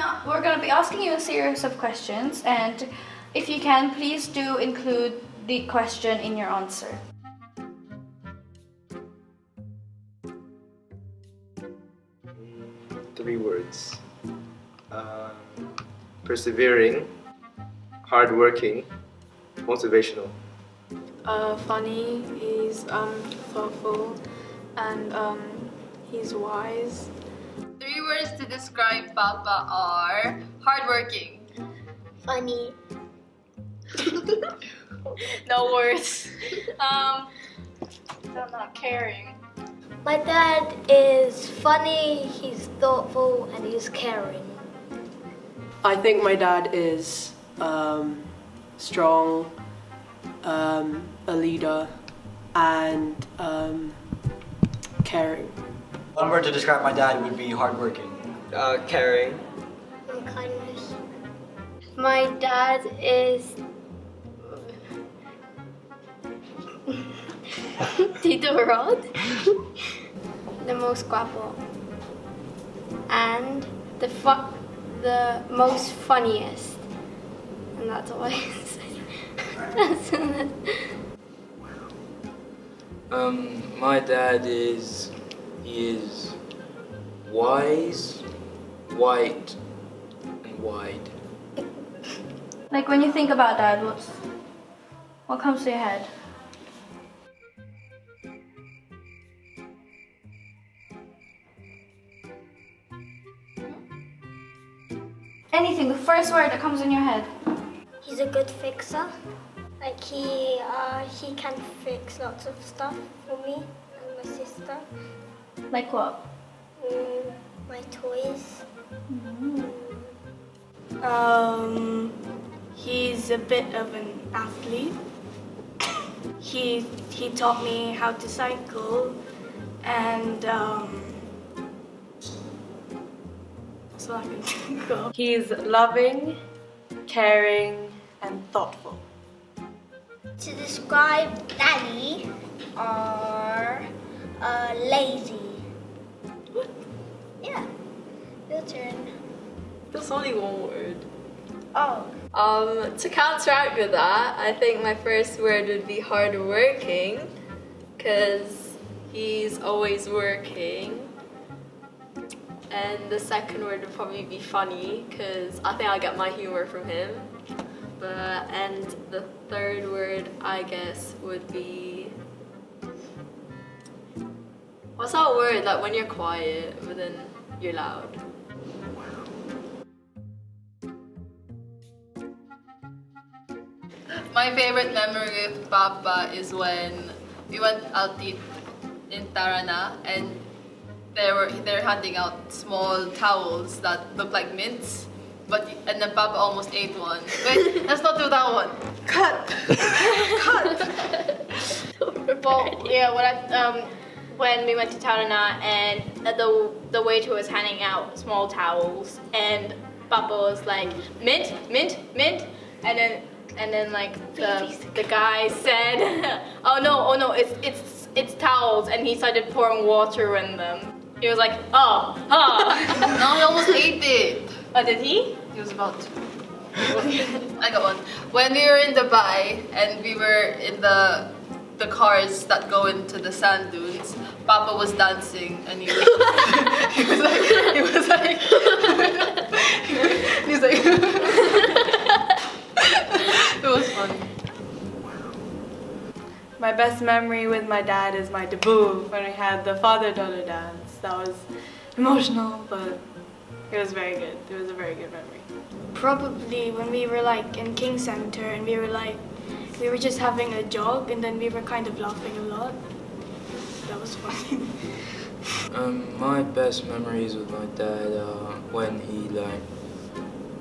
Now we're going to be asking you a series of questions, and if you can, please do include the question in your answer. Three words. Persevering, hardworking, motivational. Funny, he's thoughtful, and he's wise. 3 words to describe Papa are hardworking. Funny. No words. I'm not caring. My dad is funny, he's thoughtful, and he's caring. I think my dad is strong, a leader, and caring. One word to describe my dad would be hardworking. Caring. And kindness. My dad is Tito Rod, the most guapo, and the most funniest, and that's all I can say. My dad he is wise, white, and wide. Like when you think about Dad, what comes to your head? Anything, the first word that comes in your head. He's a good fixer. Like he can fix lots of stuff for me and my sister. Like what? My toys. He's a bit of an athlete. He taught me how to cycle, and that's all I can think of. He's loving, caring, and thoughtful. To describe Daddy are lazy. Yeah. Your turn. That's only one word. Oh. To counteract with that, I think my first word would be hardworking, because he's always working. And the second word would probably be funny, because I think I get my humor from him. And the third word, I guess, would be... What's that word, like when you're quiet, but then you're loud? My favorite memory with Papa is when we went out to eat in Tarana, and they're handing out small towels that look like mints, and then Papa almost ate one. Wait, let's not do that one. Cut. Well, yeah, when we went to Tarana and the waiter was handing out small towels, and Papa was like, mint, mint, mint, and then like the guy said, oh no, it's towels, and he started pouring water in them. He was like, oh. No, he almost ate it. Oh, did he? He was about to. I got one. When we were in Dubai and we were in the cars that go into the sand dunes, Papa was dancing and he was it was funny. My best memory with my dad is my debut when we had the father-daughter dance. That was emotional, but it was very good. It was a very good memory. Probably when we were like in King Center and we were just having a jog, and then we were kind of laughing a lot. That was funny. My best memories with my dad are when he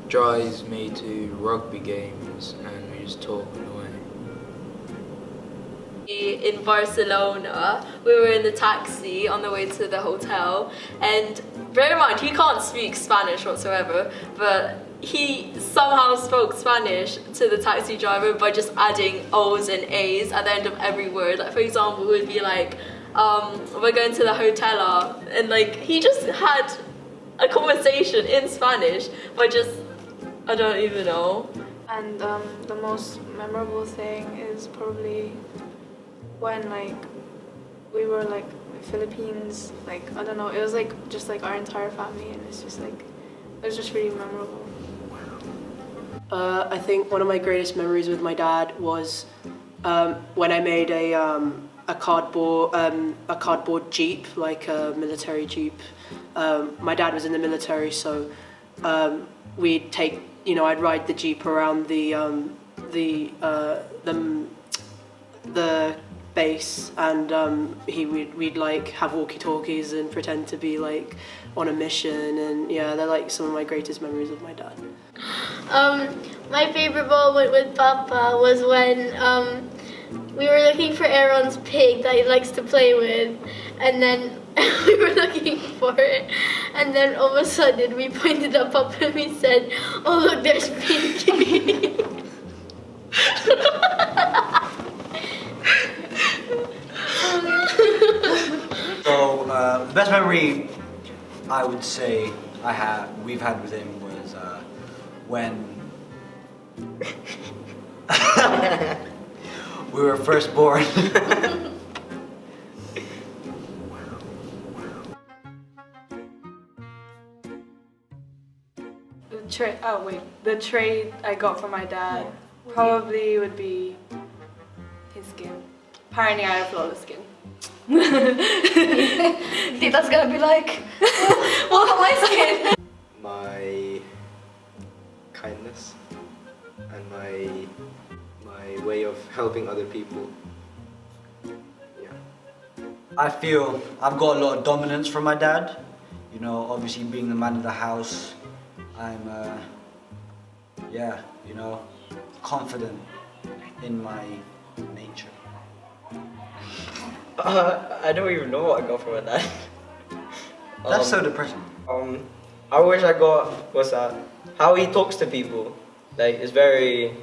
drives me to rugby games and we just talk on the way. In Barcelona, we were in the taxi on the way to the hotel, and bear in mind he can't speak Spanish whatsoever, but he somehow spoke Spanish to the taxi driver by just adding O's and A's at the end of every word. Like, for example, it would be like, we're going to the hotel, and like he just had a conversation in Spanish, but just, I don't even know. And the most memorable thing is probably when like we were like Philippines, like I don't know, it was like just like our entire family, and it's just like it was just really memorable. I think one of my greatest memories with my dad was when I made a cardboard jeep, like a military jeep. My dad was in the military, so we'd take, I'd ride the jeep around the base, and we'd like have walkie-talkies and pretend to be like on a mission, and yeah, they're like some of my greatest memories of my dad. My favorite moment with Papa was when we were looking for Aaron's pig that he likes to play with, and then we were looking for it, and then all of a sudden we pointed at Papa and we said, "Oh look, there's Pinky." So the best memory I would say we've had with him was when we were first born. The trait I got from my dad probably would be his skin. Apparently I have flawless skin. Tita's gonna be like, "What am I skin?" My kindness and my way of helping other people. Yeah. I feel I've got a lot of dominance from my dad. Obviously being the man of the house, I'm confident in my nature. I don't even know what I got from my dad. That's so depressing. I wish I got was how he talks to people. Like it's very.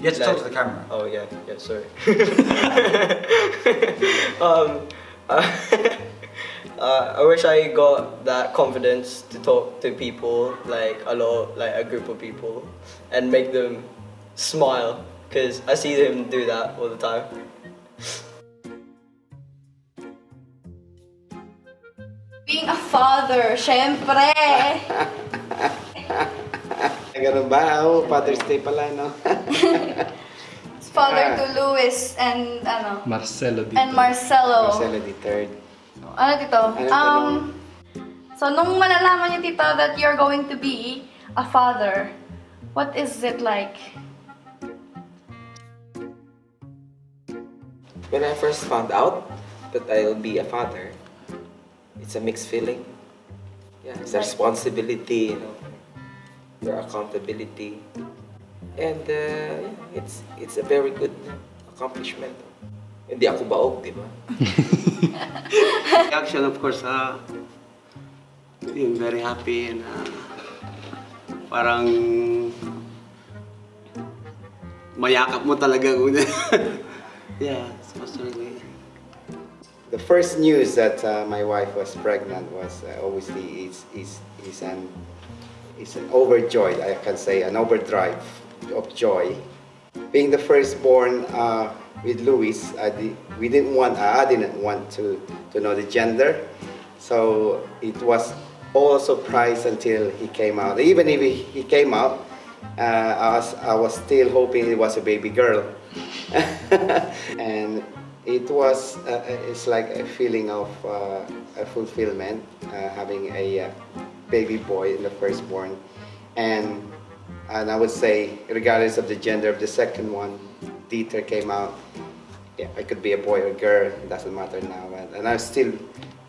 You have to talk to the camera. Oh yeah, sorry. I wish I got that confidence to talk to people, like a group of people, and make them smile. Cause I see them do that all the time. Being a father, syempre. Ganun ba? Oh, Father's Day pala, no? It's father to Luis and Marcelo dito. and Marcelo. Marcelo III. Ano dito? tanong? So nung malalaman niyo tito that you're going to be a father, what is it like? When I first found out that I'll be a father, it's a mixed feeling. Yeah, it's a responsibility, your accountability, and it's a very good accomplishment. Hindi ako baog, di ba? Action, of course, being very happy and parang mayakap mo talaga. Yeah, especially. The first news that my wife was pregnant was obviously is an overjoyed, I can say, an overdrive of joy. Being the firstborn with Luis, I didn't want to know the gender, so it was all a surprise until he came out. Even if he came out, I was still hoping it was a baby girl, and it's like a feeling of a fulfillment, having a baby boy in the firstborn, and I would say, regardless of the gender of the second one, Dieter came out. Yeah, it could be a boy or a girl, it doesn't matter now. And I'm still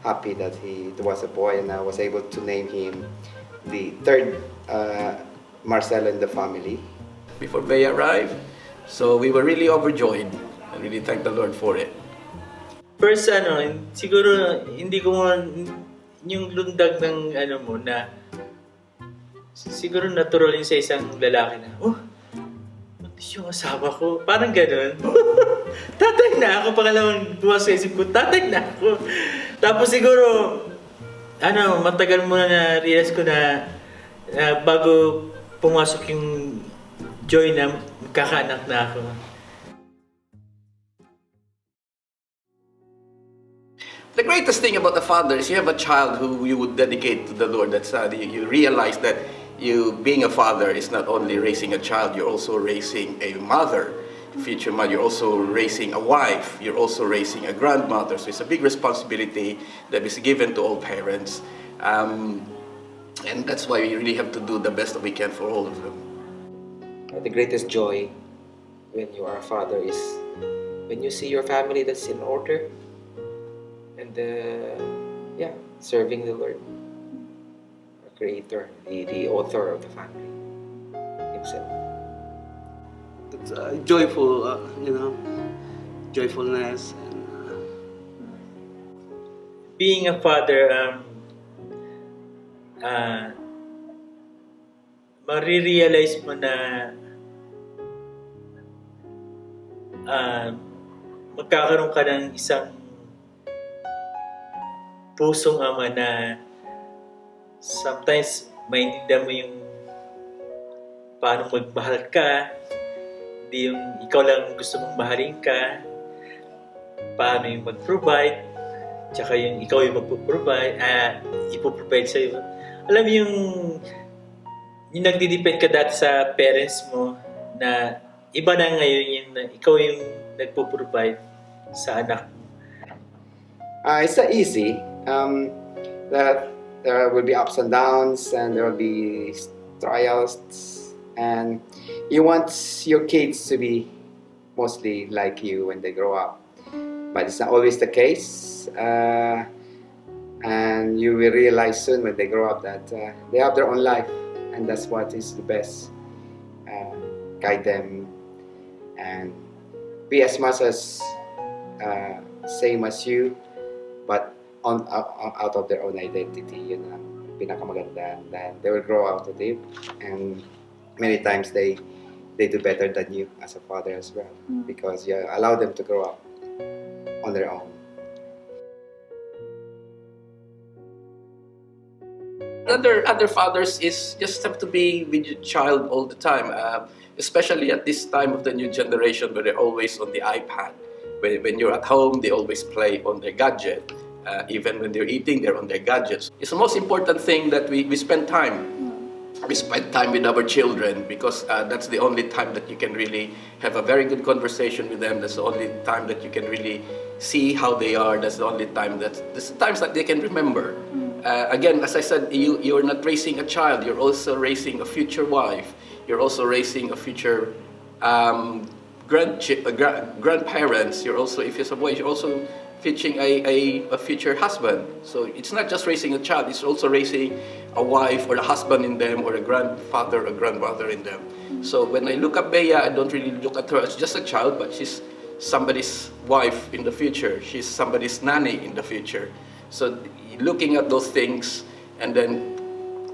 happy that he was a boy, and I was able to name him the third Marcelo in the family. Before Bea arrived, so we were really overjoyed and really thank the Lord for it. First, siguro hindi ko yung lundag ng mo na siguro natural yun sa isang lalaki na, buntis yung asawa ko. Parang ganun. Tatay na ako. Pangalawang buwas sa isip ko, tatay na ako. Tapos siguro, matagal muna na-realize ko na bago pumasok yung joy na magkakaanak na ako. The greatest thing about a father is you have a child who you would dedicate to the Lord. That's you realize that you being a father is not only raising a child, you're also raising a mother, future mother. You're also raising a wife. You're also raising a grandmother. So it's a big responsibility that is given to all parents, and that's why we really have to do the best that we can for all of them. The greatest joy when you are a father is when you see your family that's in order. And serving the Lord, the Creator, the author of the family Himself. It's joyful, joyfulness. Being a father, marirealize mo na magkakaroon ka ng isang pusong ama na sometimes maintindihan mo yung paano magmahal ka, hindi yung ikaw lang gusto mong mahalin ka, paano yung mag-provide, tsaka yung ikaw yung magpo-provide, ipoprovide sa'yo. Alam mo yung nagdidepend ka dati sa parents mo na iba na ngayon yung ikaw yung nagpo-provide sa anak mo. It's not easy. There will be ups and downs, and there will be trials, and you want your kids to be mostly like you when they grow up, but it's not always the case, and you will realize soon when they grow up that they have their own life, and that's what is the best. Guide them and be as much as same as you, but out of their own identity, yun ang pinakamaganda. Then they will grow out of it, and many times they do better than you as a father as well, because you allow them to grow up on their own. Other fathers is just have to be with your child all the time, especially at this time of the new generation where they're always on the iPad. When you're at home, they always play on their gadget. Even when they're eating, they're on their gadgets. It's the most important thing that we spend time. We spend time with our children, because that's the only time that you can really have a very good conversation with them. That's the only time that you can really see how they are. That's the only time that's the times that they can remember. Again, as I said, you're not raising a child. You're also raising a future wife. You're also raising a future grandparents. You're also, if you're a boy, you're also teaching a future husband. So it's not just raising a child, it's also raising a wife or a husband in them, or a grandfather or grandmother in them. So when I look at Bea, I don't really look at her as just a child, but she's somebody's wife in the future. She's somebody's nanny in the future. So looking at those things and then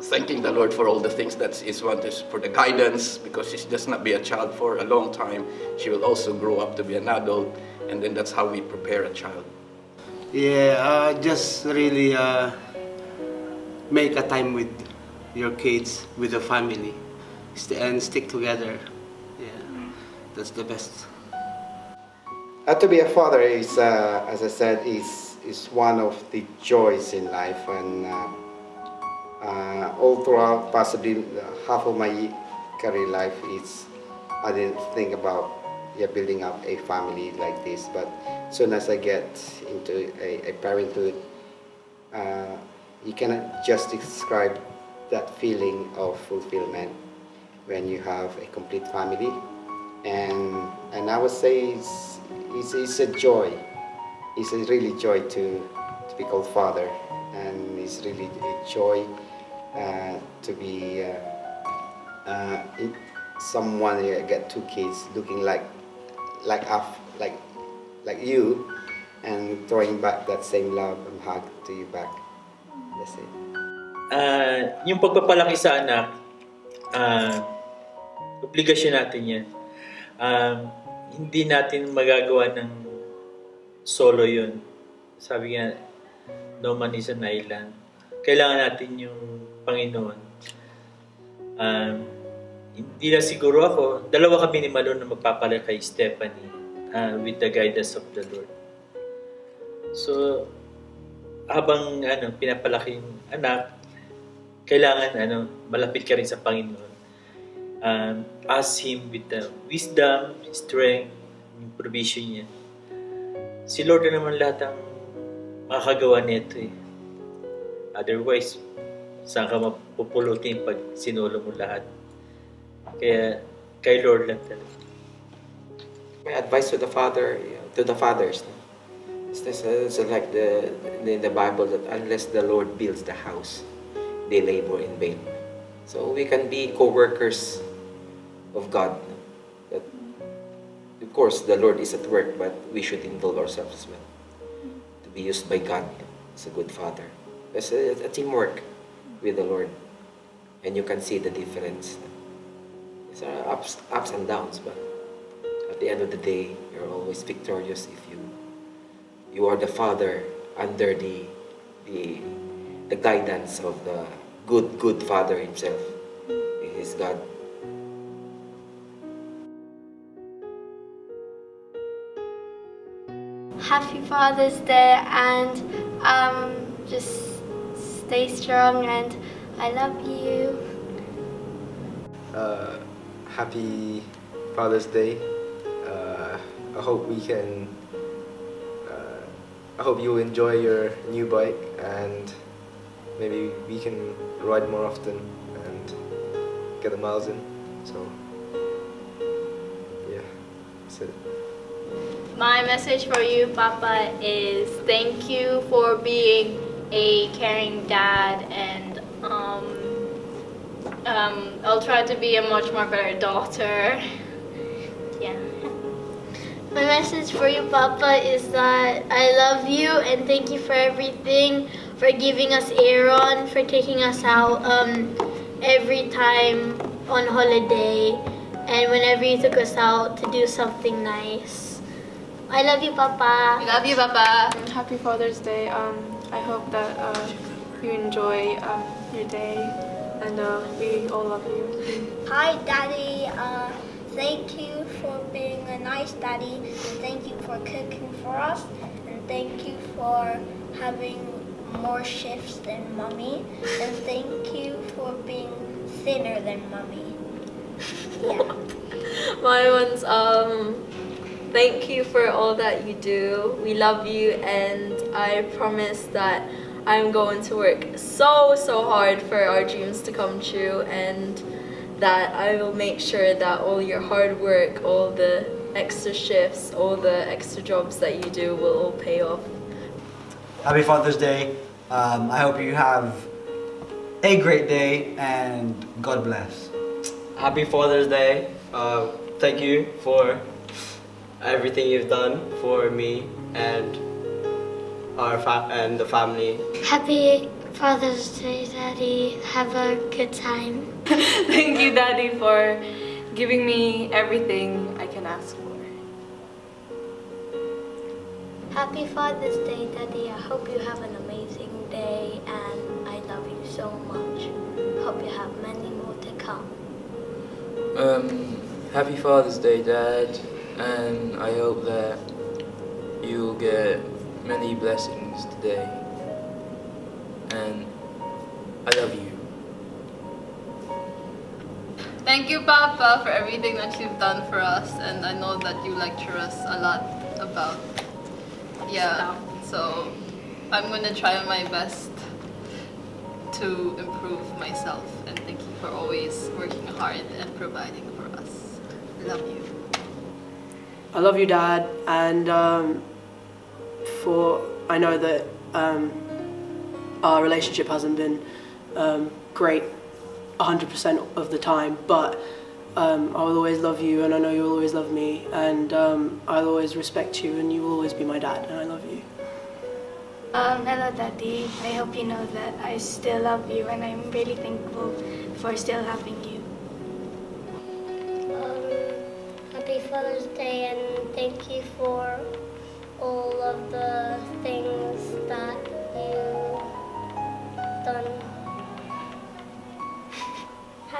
thanking the Lord for all the things that is wanted, for the guidance, because she does not be a child for a long time. She will also grow up to be an adult, and then that's how we prepare a child. Yeah, just really make a time with your kids, with the family, and stick together. Yeah, that's the best. To be a father is, as I said, is one of the joys in life, and all throughout, possibly half of my career life, I didn't think about building up a family like this, but as soon as I get into a parenthood, you cannot just describe that feeling of fulfillment when you have a complete family, and I would say it's a joy. It's a really joy to be called father, and it's really a joy to be someone get two kids looking like you, and throwing back that same love and hug to you back. That's it. Yung pagpapalaki sa anak, obligasyon natin yan. Hindi natin magagawa ng solo yun. Sabi nga, no man is an island. kailangan natin yung Panginoon. Hindi na siguro ako, dalawa kami ni Malon na magpapala kay Stephanie with the guidance of the Lord. So, habang pinapalaki yung anak, kailangan malapit ka rin sa Panginoon. Ask Him with the wisdom, strength, yung provision niya. Si Lord na naman lahat ang makakagawa nito eh. Otherwise, saan ka mapupulutin pag sinulo mo lahat? Kaya, kay Lord lang talaga. My advice to the fathers, no? It's like in the Bible that unless the Lord builds the house, they labor in vain. So we can be co-workers of God. That, of course, the Lord is at work, but we should involve ourselves as well to be used by God as a good father. It's a teamwork with the Lord, and you can see the difference. It's ups and downs, but at the end of the day, you're always victorious if you are the father under the guidance of the good Father Himself. He is God. Happy Father's Day, and just stay strong, and I love you. Happy Father's Day. I hope we can. I hope you enjoy your new bike, and maybe we can ride more often and get the miles in. So, yeah, that's it. My message for you, Papa, is thank you for being a caring dad, and I'll try to be a much more better daughter. Yeah. My message for you, Papa, is that I love you and thank you for everything, for giving us Aaron, for taking us out every time on holiday, and whenever you took us out to do something nice. I love you, Papa. We love you, Papa. Happy Father's Day. I hope that you enjoy your day, and we all love you. Hi, Daddy. Thank you for being a nice daddy, and thank you for cooking for us, and thank you for having more shifts than Mommy, and thank you for being thinner than Mommy. Yeah. My one's thank you for all that you do. We love you, and I promise that I'm going to work so hard for our dreams to come true, and that I will make sure that all your hard work, all the extra shifts, all the extra jobs that you do will all pay off. Happy Father's Day. I hope you have a great day, and God bless. Happy Father's Day. Thank you for everything you've done for me and and the family. Happy Father's Day, Daddy. Have a good time. Thank you, Daddy, for giving me everything I can ask for. Happy Father's Day, Daddy. I hope you have an amazing day, and I love you so much. Hope you have many more to come. Happy Father's Day, Dad, and I hope that you'll get many blessings today. And I love you. Thank you, Papa, for everything that you've done for us, and I know that you lecture us a lot about, so I'm gonna try my best to improve myself, and thank you for always working hard and providing for us. I love you. I love you, Dad, and I know that our relationship hasn't been great 100% of the time, but I will always love you, and I know you'll always love me, and I'll always respect you, and you will always be my dad, and I love you. Hello, Daddy. I hope you know that I still love you, and I'm really thankful for still having you. Happy Father's Day, and thank you for all of the things that you've done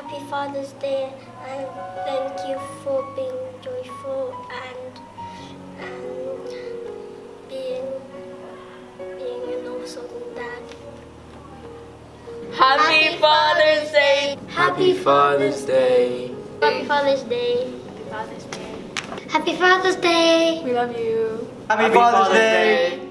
Happy Father's Day, and thank you for being joyful and being an awesome dad. Happy Father's Day! Happy Father's Day! Happy Father's Day. Father's Day. Happy Father's Day. We love you. Happy Father's Day.